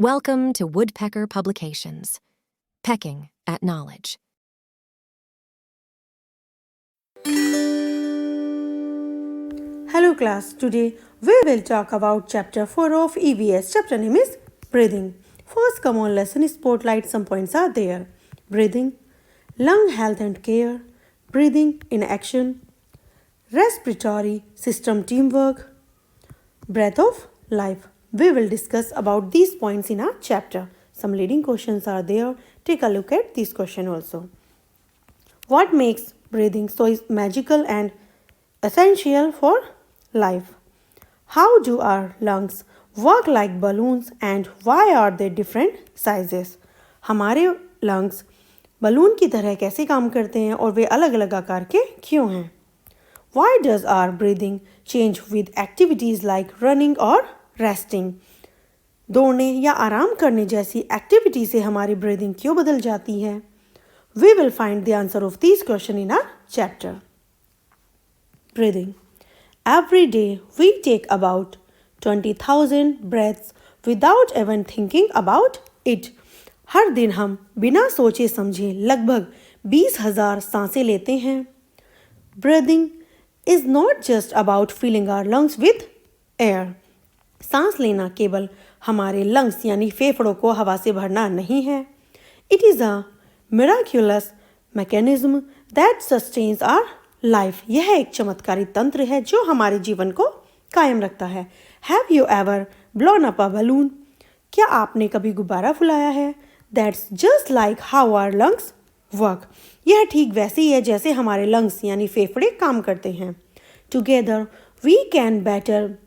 Welcome to Woodpecker Publications. Pecking at Knowledge. Hello class, today we will talk about chapter 4 of EVS. Chapter name is Breathing. First common lesson spotlight, some points are there. Breathing, lung health and care, breathing in action, respiratory system teamwork, breath of life. We will discuss about these points in our chapter. Some leading questions are there. Take a look at this question also. What makes breathing so magical and essential for life? How do our lungs work like balloons and why are they different sizes? हमारे lungs balloon की तरह कैसे काम करते हैं और वे अलग अलग आकार के क्यों हैं? Why does our breathing change with activities like running or resting? दौड़ने या आराम करने जैसी एक्टिविटी से हमारी ब्रीदिंग क्यों बदल जाती है? We will find the answer of these questions in our chapter. Breathing. Every day we take about 20,000 breaths without even thinking about it. हर दिन हम बिना सोचे समझे लगभग 20,000 सांसें लेते हैं. Breathing is not just about filling our lungs with air. सांस लेना केवल हमारे लंग्स यानी फेफड़ों को हवा से भरना नहीं है. It is a miraculous mechanism that sustains our life. यह एक चमत्कारी तंत्र है जो हमारे जीवन को कायम रखता है. Have you ever blown up a balloon? क्या आपने कभी गुब्बारा फुलाया है? That's just like how our lungs work. यह ठीक वैसे ही है जैसे हमारे लंग्स यानी फेफड़े काम करते हैं. Together we can better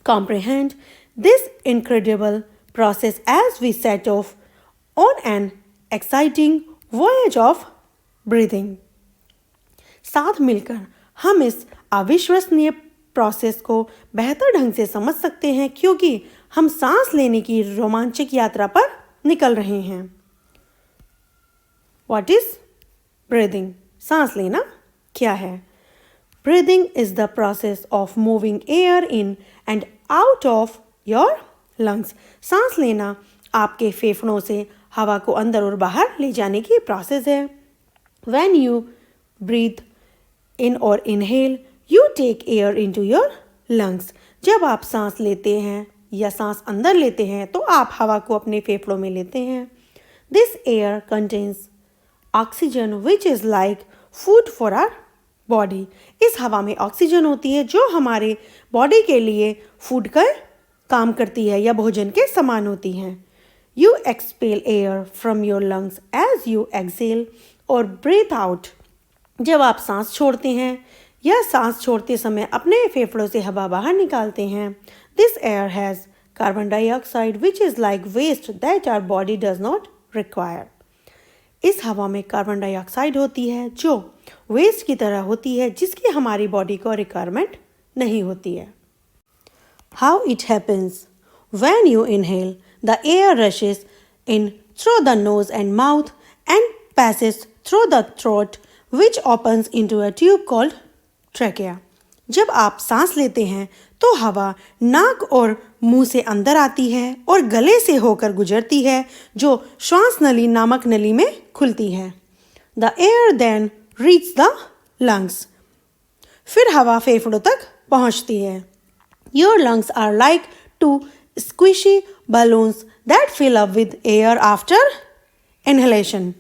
comprehend this incredible process as we set off on an exciting voyage of breathing. साथ मिलकर हम इस अविश्वसनीय प्रोसेस को बेहतर ढंग से समझ सकते हैं क्योंकि हम सांस लेने की रोमांचक यात्रा पर निकल रहे हैं. What is breathing? सांस लेना क्या है? Breathing is the process of moving air in and out of your lungs. सांस लेना आपके फेफड़ों से हवा को अंदर और बाहर ले जाने की प्रोसेस है. When you breathe in or inhale, you take air into your lungs. जब आप सांस लेते हैं या सांस अंदर लेते हैं तो आप हवा को अपने फेफड़ों में लेते हैं. This air contains oxygen which is like food for our body. इस हवा में ऑक्सीजन होती है जो हमारे बॉडी के लिए फूड का काम करती है या भोजन के समान होती है. You expel air from your lungs as you exhale or breathe out. जब आप सांस छोड़ते हैं या सांस छोड़ते समय अपने फेफड़ों से हवा बाहर निकालते हैं. This air has carbon dioxide which is like waste that our body does not require. इस हवा में कार्बन डाइऑक्साइड होती है जो वेस्ट की तरह होती है जिसकी हमारी बॉडी को रिक्वायरमेंट नहीं होती है. How it happens? When you inhale, the air rushes in through the nose and mouth and passes through the throat, which opens into a tube called trachea. जब आप सांस लेते हैं तो हवा नाक और मुंह से अंदर आती है और गले से होकर गुजरती है जो श्वास नली नामक नली में खुलती है. The air then reaches the lungs. फिर हवा फेफड़ों तक पहुंचती है. Your lungs are like two squishy balloons that fill up with air after inhalation.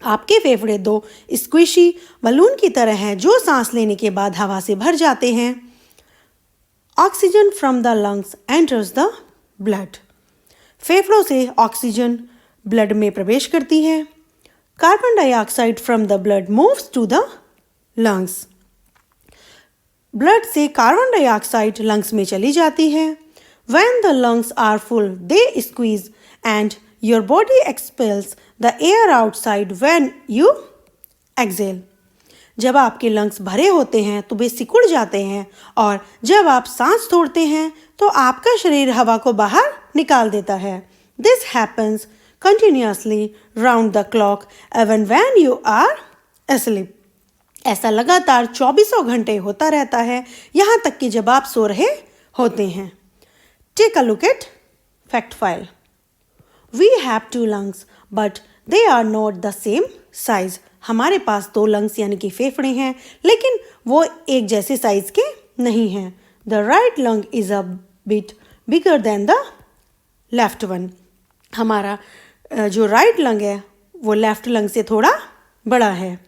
आपके फेफड़े दो स्क्विशी बलून की तरह हैं जो सांस लेने के बाद हवा से भर जाते हैं. Oxygen from the lungs enters the blood. फेफड़ों से ऑक्सीजन ब्लड में प्रवेश करती है. Carbon dioxide from the blood moves to the lungs. Blood से कार्बन डाइऑक्साइड लंग्स में चली जाती है. When the lungs are full, they squeeze and your body expels the air outside when you exhale. जब आपके लंग्स भरे होते हैं तो वे सिकुड़ जाते हैं और जब आप सांस छोड़ते हैं तो आपका शरीर हवा को बाहर निकाल देता है. This happens continuously round the clock even when you are asleep. ऐसा लगातार 24 घंटे होता रहता है यहाँ तक कि जब आप सो रहे होते हैं. Take a look at fact file. We have two lungs, but they are not the same size. हमारे पास दो लंग्स यानी कि फेफड़े हैं, लेकिन वो एक जैसे साइज के नहीं हैं. The right lung is a bit bigger than the left one. हमारा जो राइट लंग है वो लेफ्ट लंग से थोड़ा बड़ा है.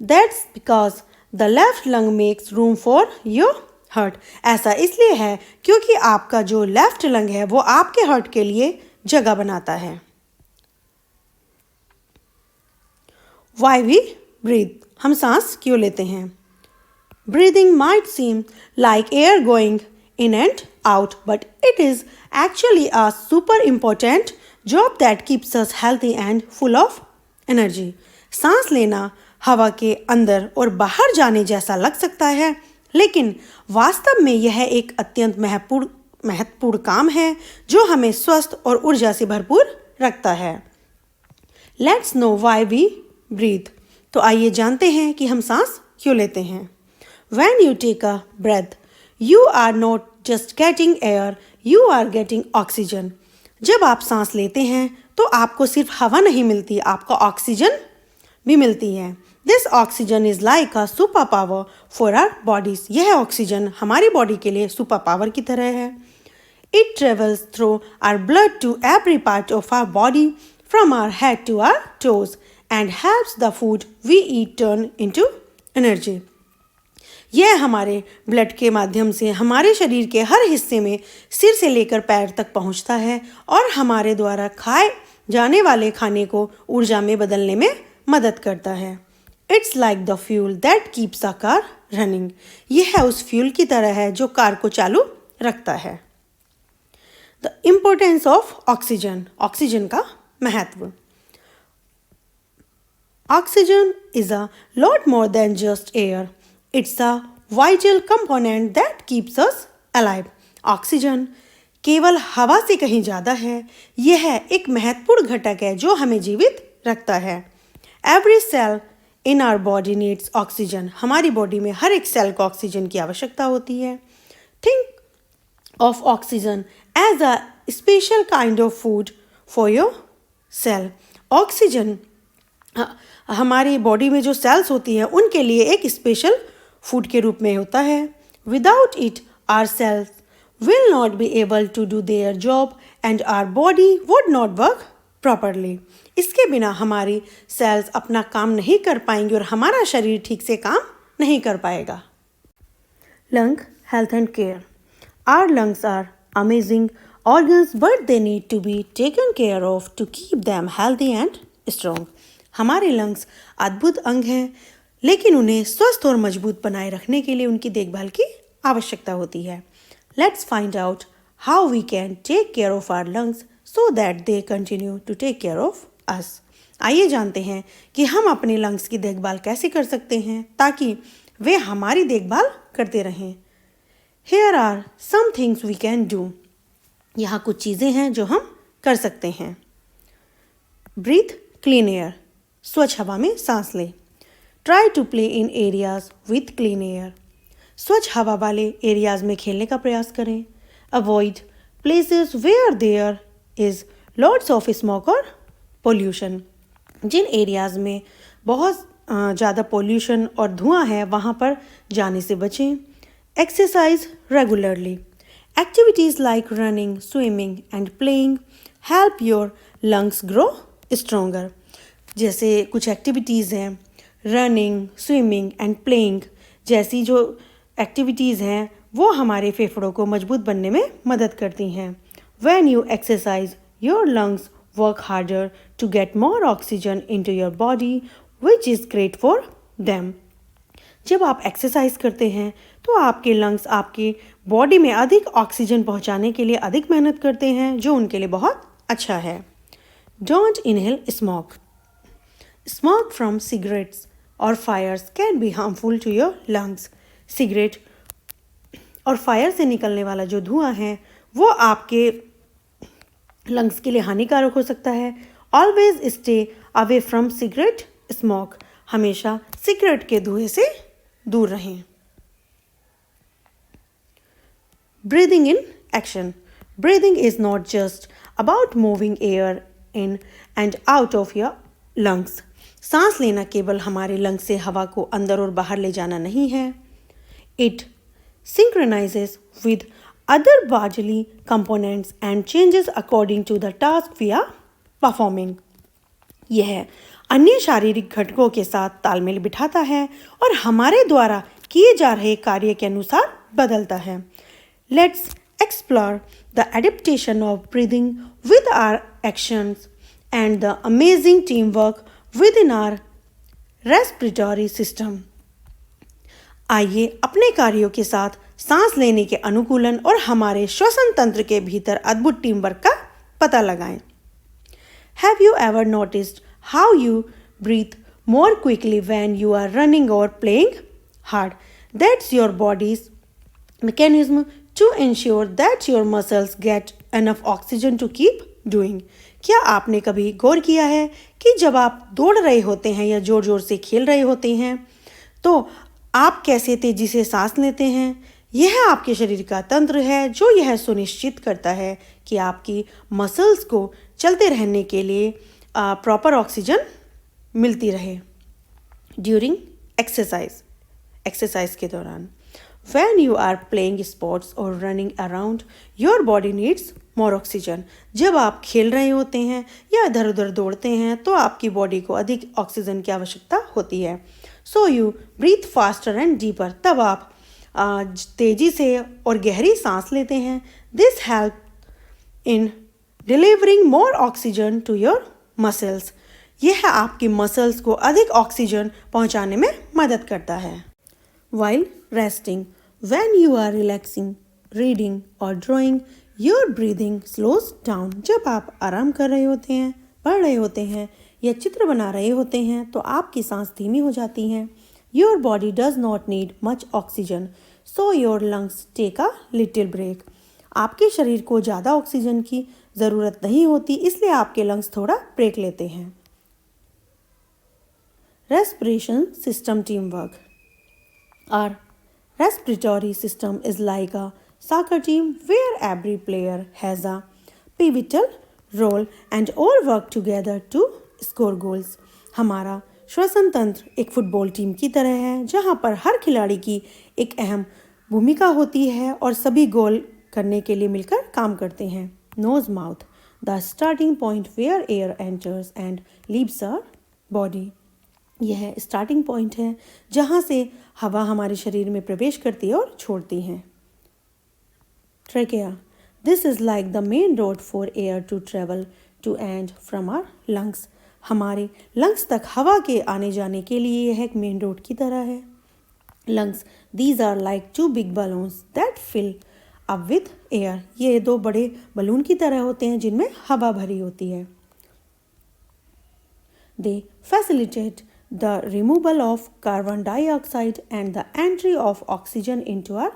That's because the left lung makes room for your heart. ऐसा इसलिए है क्योंकि आपका जो लेफ्ट लंग है वो आपके हार्ट के लिए जगह बनाता है. Why we breathe? हम सांस क्यों लेते हैं? Breathing might seem like air going in and out, but it is actually a super important job that keeps us healthy and full of energy. सांस लेना हवा के अंदर और बाहर जाने जैसा लग सकता है, लेकिन वास्तव में यह एक अत्यंत महत्वपूर्ण काम है जो हमें स्वस्थ और ऊर्जा से भरपूर रखता है. Let's know why we breathe. तो आइए जानते हैं कि हम सांस क्यों लेते हैं. When you take a breath, you are not just getting air, you are getting oxygen. जब आप सांस लेते हैं तो आपको सिर्फ हवा नहीं मिलती, आपको ऑक्सीजन भी मिलती है. This oxygen is like a superpower for our bodies. यह ऑक्सीजन हमारी बॉडी के लिए सुपर पावर की तरह है. It travels through our blood to every part of our body, from our head to our toes, and helps the food we eat turn into energy. यह हमारे blood के माध्यम से हमारे शरीर के हर हिस्से में सिर से लेकर पैर तक पहुंचता है और हमारे द्वारा खाए जाने वाले खाने को ऊर्जा में बदलने में मदद करता है. It's like the fuel that keeps a car running. यह उस फ्यूल की तरह है जो कार को चालू रखता है. The importance of oxygen. Oxygen का महत्व. Oxygen is a lot more than just air. It's a vital component that keeps us alive. Oxygen केवल हवा से कहीं ज़्यादा है. यह एक महत्वपूर्ण घटक है जो हमें जीवित रखता है. Every cell in our body needs oxygen. हमारी बॉडी में हर एक सेल को ऑक्सीजन की आवश्यकता होती है. Think of oxygen as a special kind of food for your cell. Oxygen हमारी बॉडी में जो सेल्स होती हैं उनके लिए एक स्पेशल फूड के रूप में होता है. Without it, our cells will not be able to do their job and our body would not work properly. इसके बिना हमारी सेल्स अपना काम नहीं कर पाएंगी और हमारा शरीर ठीक से काम नहीं कर पाएगा. Lung health and care. Our lungs are amazing organs, but they need to be taken care of to keep them healthy and strong. हमारे लंग्स अद्भुत अंग हैं, लेकिन उन्हें स्वस्थ और मजबूत बनाए रखने के लिए उनकी देखभाल की आवश्यकता होती है. Let's find out how we can take care of our lungs so that they continue to take care of us. आइए जानते हैं कि हम अपने लंग्स की देखभाल कैसे कर सकते हैं ताकि वे हमारी देखभाल करते रहें. Here are some things we can do. यहाँ कुछ चीज़ें हैं जो हम कर सकते हैं. Breathe clean air. स्वच्छ हवा में सांस लें. Try to play in areas with clean air. स्वच्छ हवा वाले एरियाज में खेलने का प्रयास करें. Avoid places where there is lots of smoke or pollution. जिन एरियाज में बहुत ज़्यादा पोल्यूशन और धुआं है वहाँ पर जाने से बचें. Exercise regularly. Activities like running, swimming and playing help your lungs grow stronger. जैसे कुछ एक्टिविटीज़ हैं, रनिंग, स्विमिंग एंड प्लेइंग जैसी जो एक्टिविटीज़ हैं वो हमारे फेफड़ों को मजबूत बनने में मदद करती हैं. When you exercise, your lungs work harder to get more oxygen into your body, which is great for them. जब आप एक्सरसाइज करते हैं तो आपके लंग्स आपकी बॉडी में अधिक ऑक्सीजन पहुंचाने के लिए अधिक मेहनत करते हैं जो उनके लिए बहुत अच्छा है. Don't inhale smoke. Smoke from cigarettes or fires can be harmful to your lungs. Cigarette और फायर से निकलने वाला जो धुआं है वो आपके लंग्स के लिए हानिकारक हो सकता है. Always stay away from cigarette smoke. हमेशा सिगरेट के धुएं से दूर रहें. Breathing in action. Breathing is not just about moving air in and out of your lungs. सांस लेना केवल हमारे लंग्स से हवा को अंदर और बाहर ले जाना नहीं है. It synchronizes with other bodily components and changes according to the task we are performing. यह अन्य शारीरिक घटकों के साथ तालमेल बिठाता है और हमारे द्वारा किए जा रहे कार्य के अनुसार बदलता है. Let's explore the adaptation of breathing with our actions and the amazing teamwork within our respiratory system. आइए अपने कार्यों के साथ सांस लेने के अनुकूलन और हमारे श्वसन तंत्र के भीतर अद्भुत टीम वर्क का पता लगाएं. Have you ever noticed how you breathe more quickly when you are running or playing hard? That's your body's mechanism to ensure that your muscles get enough oxygen to keep doing. क्या आपने कभी गौर किया है कि जब आप दौड़ रहे होते हैं या जोर जोर से खेल रहे होते हैं तो आप कैसे तेजी से सांस लेते हैं? यह आपके शरीर का तंत्र है जो यह सुनिश्चित करता है कि आपकी मसल्स को चलते रहने के लिए प्रॉपर ऑक्सीजन मिलती रहे. ड्यूरिंग एक्सरसाइज के दौरान when you are playing sports or running around your body needs more oxygen. जब आप खेल रहे होते हैं या इधर उधर दौड़ते हैं तो आपकी बॉडी को अधिक ऑक्सीजन की आवश्यकता होती है. So you breathe faster and deeper. तब आप तेजी से और गहरी सांस लेते हैं. This helps in delivering more oxygen to your muscles. यह आपकी मसल्स को अधिक ऑक्सीजन पहुंचाने में मदद करता है. While resting, when you are relaxing, reading or drawing, your breathing slows down. जब आप आराम कर रहे होते हैं, पढ़ रहे होते हैं या चित्र बना रहे होते हैं तो आपकी सांस धीमी हो जाती है. Your body does not need much oxygen, so your lungs take a little break. आपके शरीर को ज़्यादा ऑक्सीजन की ज़रूरत नहीं होती, इसलिए आपके लंग्स थोड़ा ब्रेक लेते हैं. Respiration system teamwork. Our respiratory system is like a soccer team where every player has a pivotal role and all work together to score goals. हमारा श्वसन तंत्र एक फुटबॉल टीम की तरह है जहां पर हर खिलाड़ी की एक अहम भूमिका होती है और सभी गोल करने के लिए मिलकर काम करते हैं. Nose mouth, the starting point where air enters and leaves our body. यह स्टार्टिंग पॉइंट है जहाँ से हवा हमारे शरीर में प्रवेश करती है और छोड़ती है. Trachea, this is like the main road for air to travel to and from our lungs. हमारे लंग्स तक हवा के आने जाने के लिए यह एक मेन रोड की तरह है. Lungs, these are like 2 big balloons that fill up with air. ये 2 बड़े बलून की तरह होते हैं जिनमें हवा भरी होती है. They facilitate the removal of carbon dioxide and the entry of oxygen into our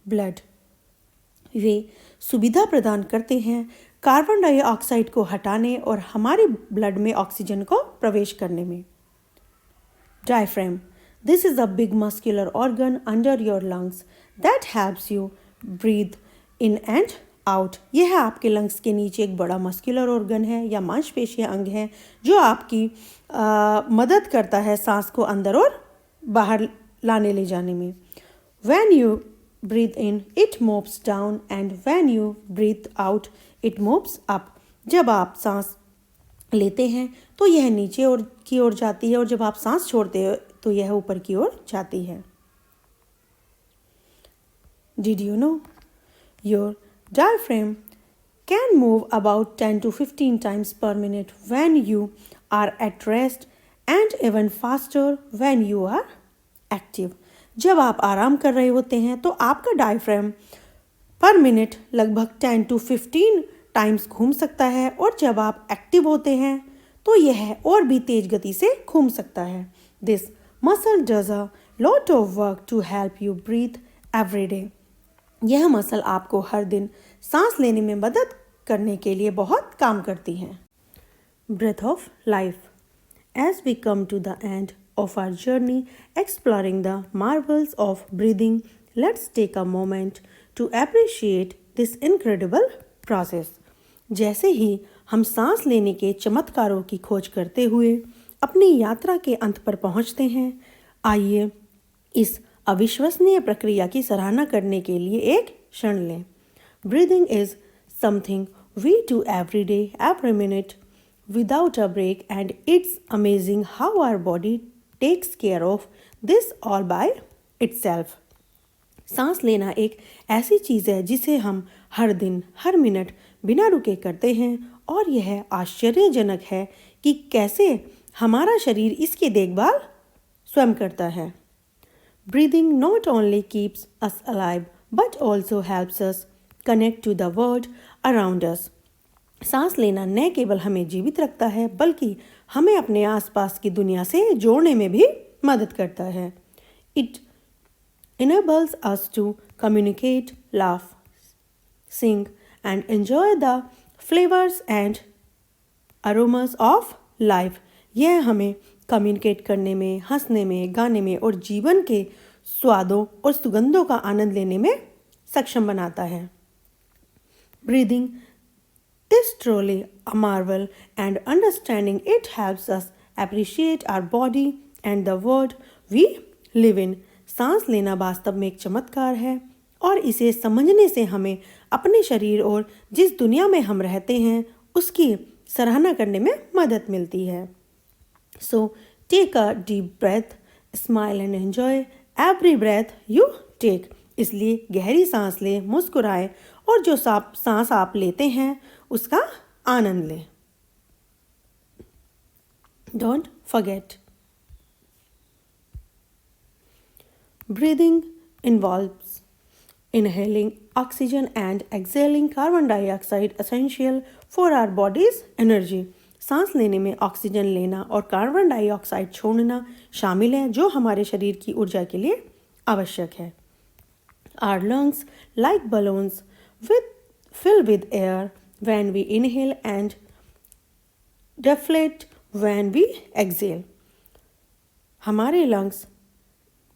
blood. वे सुविधा प्रदान करते हैं कार्बन डाइऑक्साइड को हटाने और हमारे ब्लड में ऑक्सीजन को प्रवेश करने में. Diaphragm. This is a big muscular organ under your lungs that helps you breathe in and out. यह आपके लंग्स के नीचे एक बड़ा मस्कुलर ऑर्गन है या मांसपेशीय अंग है जो आपकी मदद करता है सांस को अंदर और बाहर लाने ले जाने में. When you breathe in, it moves down and when you breathe out, it moves up. जब आप सांस लेते हैं तो यह नीचे की ओर जाती है और जब आप सांस छोड़ते हो तो यह ऊपर की ओर जाती है. Did you know your diaphragm can move about 10 to 15 times per minute when you are at rest and even faster when you are active. जब आप आराम कर रहे होते हैं तो आपका डायफ्राम पर मिनट लगभग 10 to 15 टाइम्स घूम सकता है और जब आप एक्टिव होते हैं तो यह और भी तेज गति से घूम सकता है. This muscle does a lot of work to help you breathe every day. यह मसल आपको हर दिन सांस लेने में मदद करने के लिए बहुत काम करती है. Breath of life. As we come to the end of our journey exploring the marvels of breathing, let's take a moment to appreciate this incredible process. जैसे ही हम सांस लेने के चमत्कारों की खोज करते हुए अपनी यात्रा के अंत पर पहुंचते हैं। आइए इस अविश्वसनीय प्रक्रिया की सराहना करने के लिए एक क्षण लें। Breathing is something we do every day, every minute, without a break, and it's amazing how our body takes care of this all by itself. सांस लेना एक ऐसी चीज़ है जिसे हम हर दिन हर मिनट बिना रुके करते हैं और यह आश्चर्यजनक है कि कैसे हमारा शरीर इसकी देखभाल स्वयं करता है। Breathing not only keeps us alive but also helps us connect to the world around us. सांस लेना न केवल हमें जीवित रखता है बल्कि हमें अपने आसपास की दुनिया से जोड़ने में भी मदद करता है। It enables us to communicate, laugh, sing, and enjoy the flavors and aromas of life. यह हमें कम्युनिकेट करने में, हंसने में, गाने में और जीवन के स्वादों और सुगंधों का आनंद लेने में सक्षम बनाता है। Breathing is truly a marvel, and understanding it helps us appreciate our body and the world we live in. सांस लेना वास्तव में एक चमत्कार है और इसे समझने से हमें अपने शरीर और जिस दुनिया में हम रहते हैं उसकी सराहना करने में मदद मिलती है। So take a deep breath, smile and enjoy every breath you take. इसलिए गहरी सांस लें, मुस्कुराएं और जो सांस आप लेते हैं उसका आनंद लें। Don't forget. Breathing involves inhaling oxygen and exhaling carbon dioxide, essential for our body's energy. सांस लेने में ऑक्सीजन लेना और कार्बन डाइऑक्साइड छोड़ना शामिल है जो हमारे शरीर की ऊर्जा के लिए आवश्यक है। Our lungs, like balloons, fill with air when we inhale and deflate when we exhale. हमारे लंग्स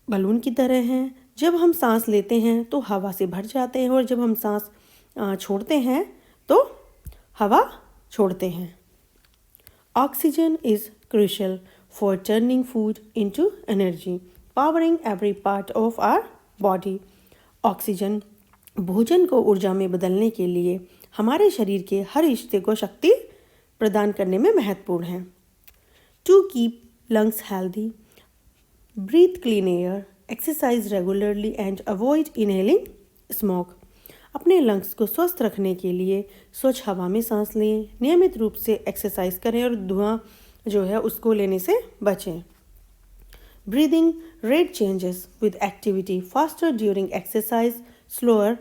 बलून की तरह हैं। जब हम सांस लेते हैं तो हवा से भर जाते हैं और जब हम सांस छोड़ते हैं तो हवा छोड़ते हैं। Oxygen is crucial for turning food into energy, powering every part of our body. Oxygen भोजन को ऊर्जा में बदलने के लिए हमारे शरीर के हर हिस्से को शक्ति प्रदान करने में महत्वपूर्ण है। To keep lungs healthy, breathe clean air, exercise regularly and avoid inhaling smoke. अपने लंग्स को स्वस्थ रखने के लिए स्वच्छ हवा में सांस लें, नियमित रूप से एक्सरसाइज करें और धुआं जो है उसको लेने से बचें। Breathing rate changes with activity, faster during exercise, slower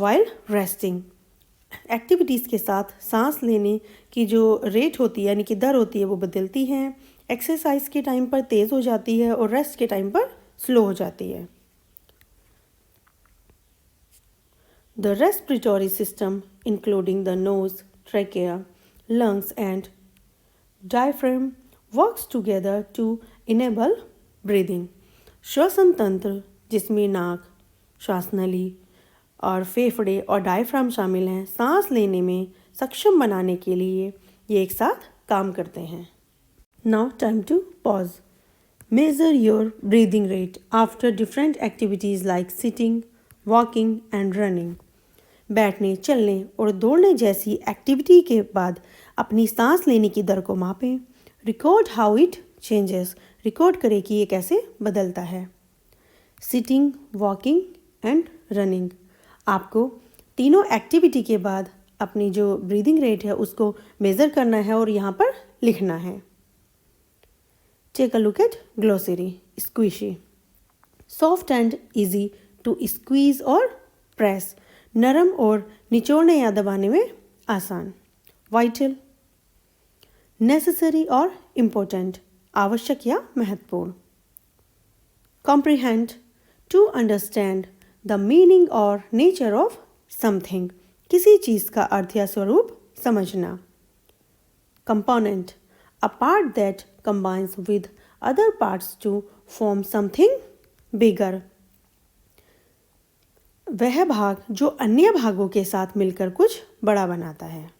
while resting. Activities के साथ सांस लेने की जो रेट होती है यानी कि दर होती है वो बदलती है। एक्सरसाइज के टाइम पर तेज़ हो जाती है और रेस्ट के टाइम पर स्लो हो जाती है। The respiratory system, including the nose, trachea, lungs, and diaphragm, works together to enable breathing. श्वसन तंत्र जिसमें नाक, श्वासनली और फेफड़े और डायफ्राम शामिल हैं, सांस लेने में सक्षम बनाने के लिए ये एक साथ काम करते हैं। Now time to pause. Measure your breathing rate after different activities like sitting, walking and running. बैठने, चलने और दौड़ने जैसी एक्टिविटी के बाद अपनी सांस लेने की दर को मापें। Record how it changes, record करें कि ये कैसे बदलता है। सिटिंग, वॉकिंग एंड रनिंग, आपको तीनों एक्टिविटी के बाद अपनी जो ब्रीदिंग रेट है उसको मेज़र करना है और यहाँ पर लिखना है। Take a look at glossary. Squishy, soft and easy to squeeze और प्रेस, नरम और निचोड़ने या दबाने में आसान। वाइटल, नेसेसरी और इम्पोर्टेंट, आवश्यक या महत्वपूर्ण। Comprehend, to understand the meaning और नेचर ऑफ समथिंग, किसी चीज़ का अर्थ या स्वरूप समझना। Component, a part that combines with other parts to form something bigger, वह भाग जो अन्य भागों के साथ मिलकर कुछ बड़ा बनाता है।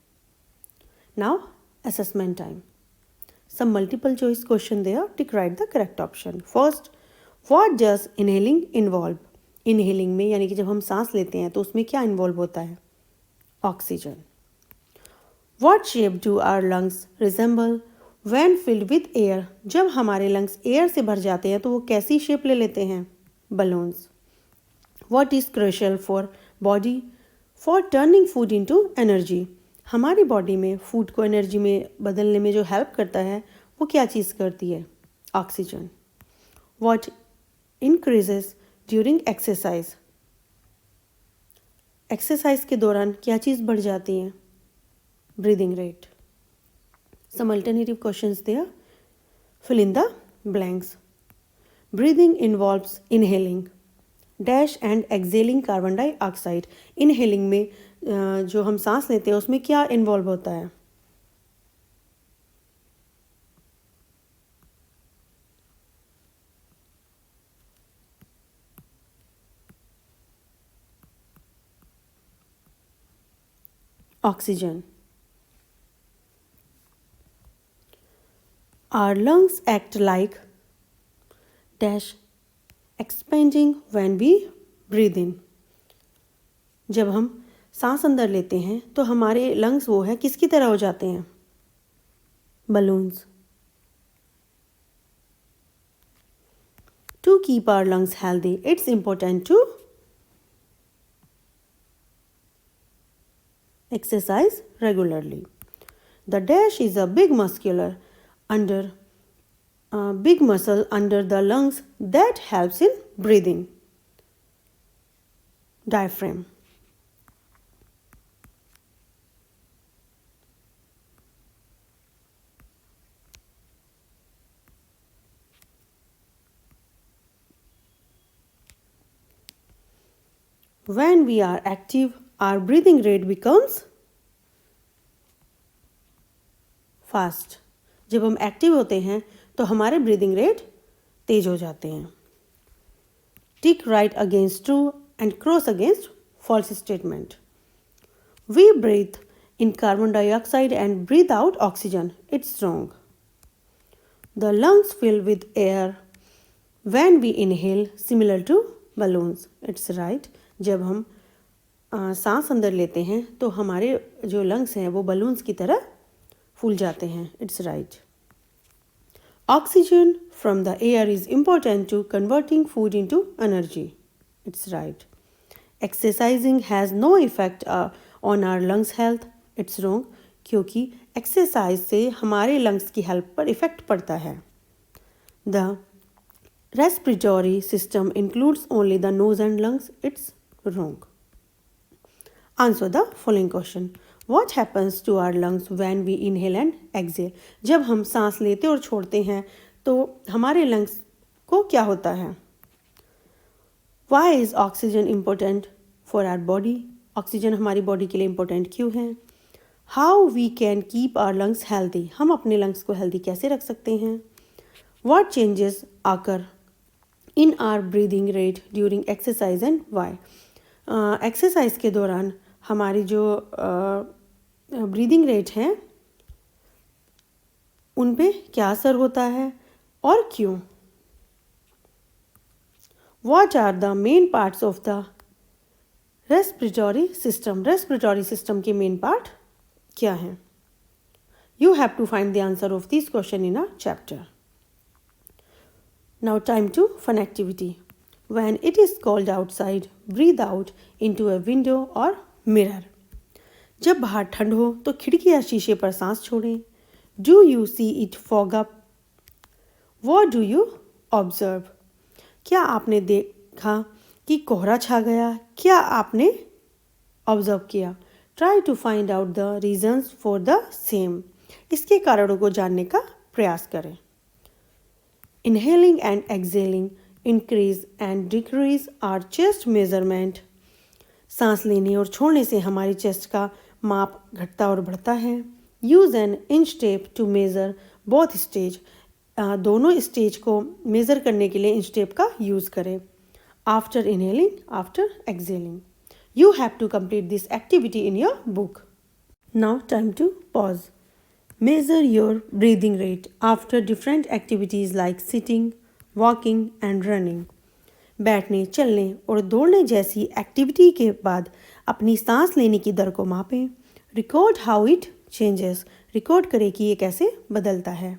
Now, assessment time. Some multiple choice question there. Tick right the correct option. First, what does inhaling involve? Inhaling में यानी कि जब हम सांस लेते हैं तो उसमें क्या इन्वॉल्व होता है? Oxygen. What shape do our lungs resemble when filled with air? जब हमारे lungs air से भर जाते हैं तो वो कैसी शेप ले लेते हैं? Balloons. What is crucial for body for turning food into energy? हमारी बॉडी में फूड को एनर्जी में बदलने में जो हेल्प करता है वो क्या चीज़ करती है? Oxygen. What increases during exercise? Exercise के दौरान क्या चीज़ बढ़ जाती है? Breathing rate. Some alternative questions there. Fill in the blanks. Breathing involves inhaling dash and excelling carbon dioxide. Inhaling में जो हम सांस लेते हैं उसमें क्या इन्वॉल्व होता है? Oxygen. Our lungs act like dash expanding when we breathe in. जब हम सांस अंदर लेते हैं तो हमारे लंग्स वो है किसकी तरह हो जाते हैं? Balloons. To keep our lungs healthy, it's important to exercise regularly. The dash is a big muscle under the lungs that helps in breathing. Diaphragm. When we are active, our breathing rate becomes fast. जब हम active होते हैं तो हमारे breathing rate तेज हो जाते हैं. Tick right against true and cross against false statement. We breathe in carbon dioxide and breathe out oxygen. It's wrong. The lungs fill with air when we inhale, similar to balloons. It's right. जब हम सांस अंदर लेते हैं तो हमारे जो lungs हैं वो बलून्स की तरह फूल जाते हैं. It's right. Oxygen from the air is important to converting food into energy. It's right. Exercising has no effect on our lungs health. It's wrong. क्योंकि एक्सरसाइज से हमारे लंग्स की हेल्प पर इफेक्ट पड़ता है. The respiratory system includes only the nose and lungs. It's wrong. Answer the following question. What happens to our lungs when we inhale and exhale? जब हम सांस लेते और छोड़ते हैं तो हमारे लंग्स को क्या होता है? Why is oxygen important for our body? Oxygen हमारी बॉडी के लिए इम्पोर्टेंट क्यों है? How we can keep our lungs healthy? हम अपने लंग्स को हेल्दी कैसे रख सकते हैं? What changes occur in our breathing rate during exercise and why? Exercise के दौरान हमारी जो ब्रीदिंग रेट है उन पे क्या असर होता है और क्यों? What are the main parts of the respiratory system? Respiratory system के मेन पार्ट क्या हैं? You have to find the answer of this question in a chapter. Now time to fun activity. When it is cold outside, breathe out into a window or mirror. जब बाहर ठंड हो तो खिड़की या शीशे पर सांस छोड़ें. Do you see it fog up? What do you observe? क्या आपने देखा कि कोहरा छा गया? क्या आपने ऑब्जर्व किया? Try to find out the reasons for the same. इसके कारणों को जानने का प्रयास करें. Inhaling and exhaling increase and decrease our chest measurement. सांस लेने और छोड़ने से हमारी चेस्ट का माप घटता और बढ़ता है. Use an inch tape to measure both stage. दोनों स्टेज को मेज़र करने के लिए इंच टेप का यूज़ करें. After inhaling, after exhaling. You have to complete this activity in your book. Now time to pause. Measure your breathing rate after different activities like sitting, walking and running. बैठने, चलने और दौड़ने जैसी activity के बाद अपनी सांस लेने की दर को मापें. Record how it changes. Record करें कि ये कैसे बदलता है.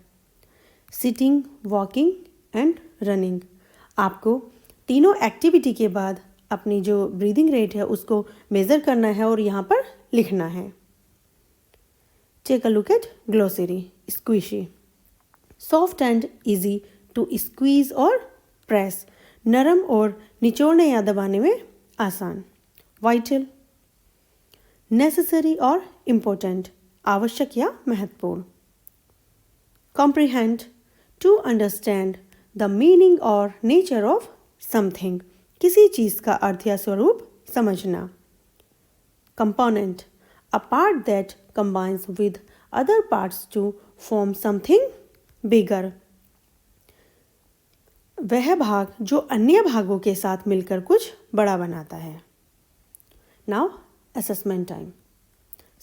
Sitting, walking and running. आपको तीनों एक्टिविटी के बाद अपनी जो ब्रीदिंग रेट है उसको मेज़र करना है और यहाँ पर लिखना है. Take a look at glossary. Squishy. Soft and easy to squeeze or press. नरम और निचोड़ने या दबाने में आसान. Vital. Necessary और important. आवश्यक या महत्वपूर्ण. Comprehend. To understand the meaning or nature of something. किसी चीज़ का अर्थ या स्वरूप समझना. Component. A part that combines with other parts to form something bigger. वह भाग जो अन्य भागों के साथ मिलकर कुछ बड़ा बनाता है. Now assessment time.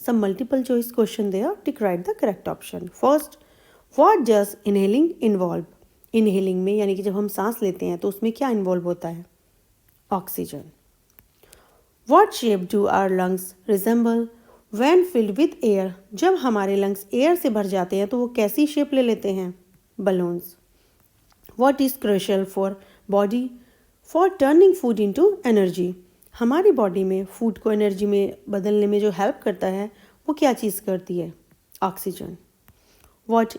Some multiple choice question there. Tick write the correct option. First, what does inhaling involve? Inhaling में यानी कि जब हम सांस लेते हैं तो उसमें क्या इन्वॉल्व होता है? Oxygen. What shape do our lungs resemble when filled with air? जब हमारे लंग्स एयर से भर जाते हैं तो वो कैसी शेप ले लेते हैं? Balloons. What is crucial for body for turning food into energy? हमारी बॉडी में फूड को एनर्जी में बदलने में जो हेल्प करता है वो क्या चीज़ करती है? Oxygen. What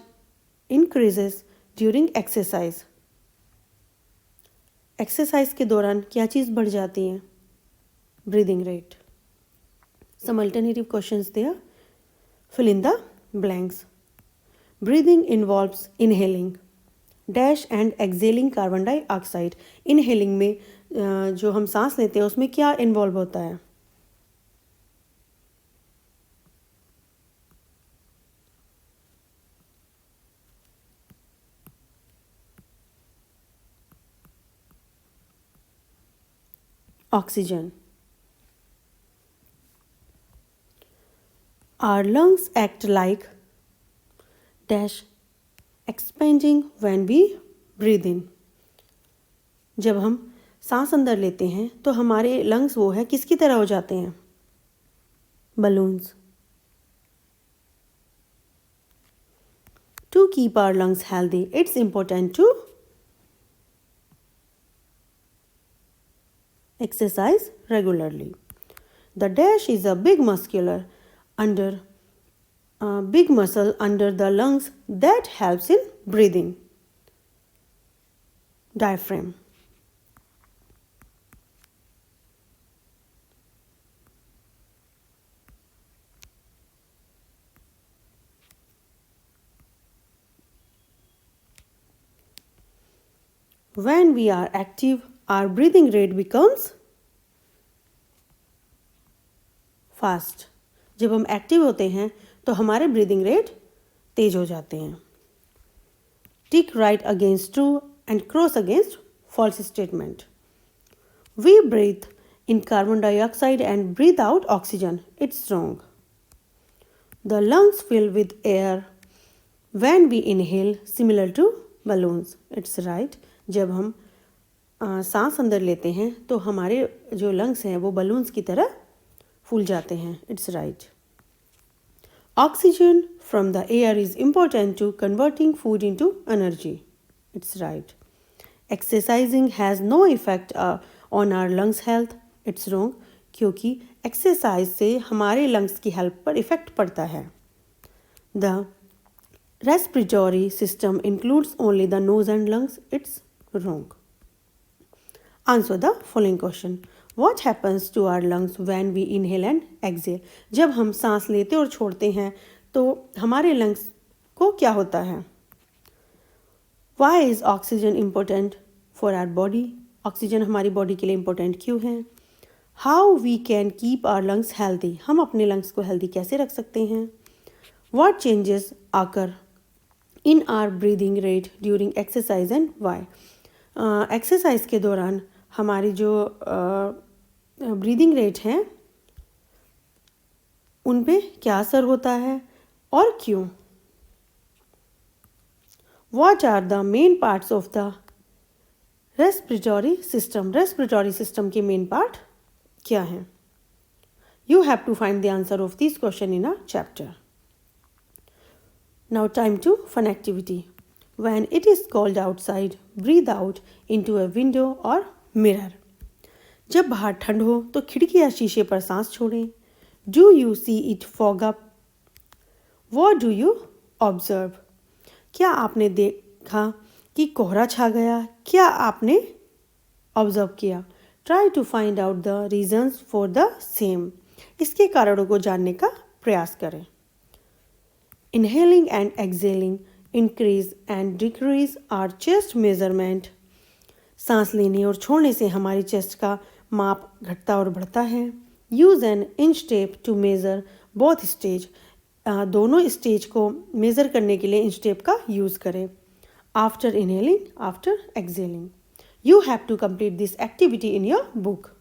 increases during exercise? Exercise के दौरान क्या चीज़ बढ़ जाती है? Breathing rate. Some alternative questions there. Fill in the blanks. Breathing involves inhaling dash and exhaling carbon dioxide. Inhaling में जो हम सांस लेते हैं उसमें क्या इन्वॉल्व होता है? Oxygen. Our lungs act like dash expanding when we breathe in. जब हम सांस अंदर लेते हैं तो हमारे लंग्स वो है किसकी तरह हो जाते हैं? Balloons. To keep our lungs healthy, it's important to exercise regularly. The dash is a big muscle under the lungs that helps in breathing. Diaphragm. When we are active, our breathing rate becomes fast. जब हम active होते हैं तो हमारे breathing rate तेज हो जाते हैं. Tick right against true and cross against false statement. We breathe in carbon dioxide and breathe out oxygen. It's wrong. The lungs fill with air when we inhale, similar to balloons. It's right. जब हम सांस अंदर लेते हैं तो हमारे जो lungs हैं वो बलून्स की तरह फूल जाते हैं. It's right. Oxygen from the air is important to converting food into energy. It's right. Exercising has no effect on our lungs health. It's wrong. क्योंकि एक्सरसाइज से हमारे लंग्स की हेल्प पर इफेक्ट पड़ता है. The respiratory system includes only the nose and lungs. It's wrong. Answer the following question. What happens to our lungs when we inhale and exhale? जब हम सांस लेते और छोड़ते हैं तो हमारे लंग्स को क्या होता है? Why is oxygen important for our body? Oxygen हमारी बॉडी के लिए इम्पोर्टेंट क्यों है? How we can keep our lungs healthy? हम अपने लंग्स को हेल्दी कैसे रख सकते हैं? What changes occur in our breathing rate during exercise and why? Exercise के दौरान हमारी जो ब्रीदिंग रेट है उन पे क्या असर होता है और क्यों? What are the main parts of the respiratory system? Respiratory system के main part क्या हैं? You have to find the answer of this question in a chapter. Now time to fun activity. When it is cold outside, breathe out into a window or mirror. जब बाहर ठंड हो तो खिड़की या शीशे पर सांस छोड़ें. Do you see it fog up? What do you observe? क्या आपने देखा कि कोहरा छा गया? क्या आपने ऑब्जर्व किया? Try to find out the reasons for the same. इसके कारणों को जानने का प्रयास करें. Inhaling and exhaling increase and decrease our chest measurement. सांस लेने और छोड़ने से हमारी चेस्ट का माप घटता और बढ़ता है. Use an inch tape to measure both stage. दोनों स्टेज को मेज़र करने के लिए इंच टेप का यूज़ करें. After inhaling, after exhaling. You have to complete this activity in your book.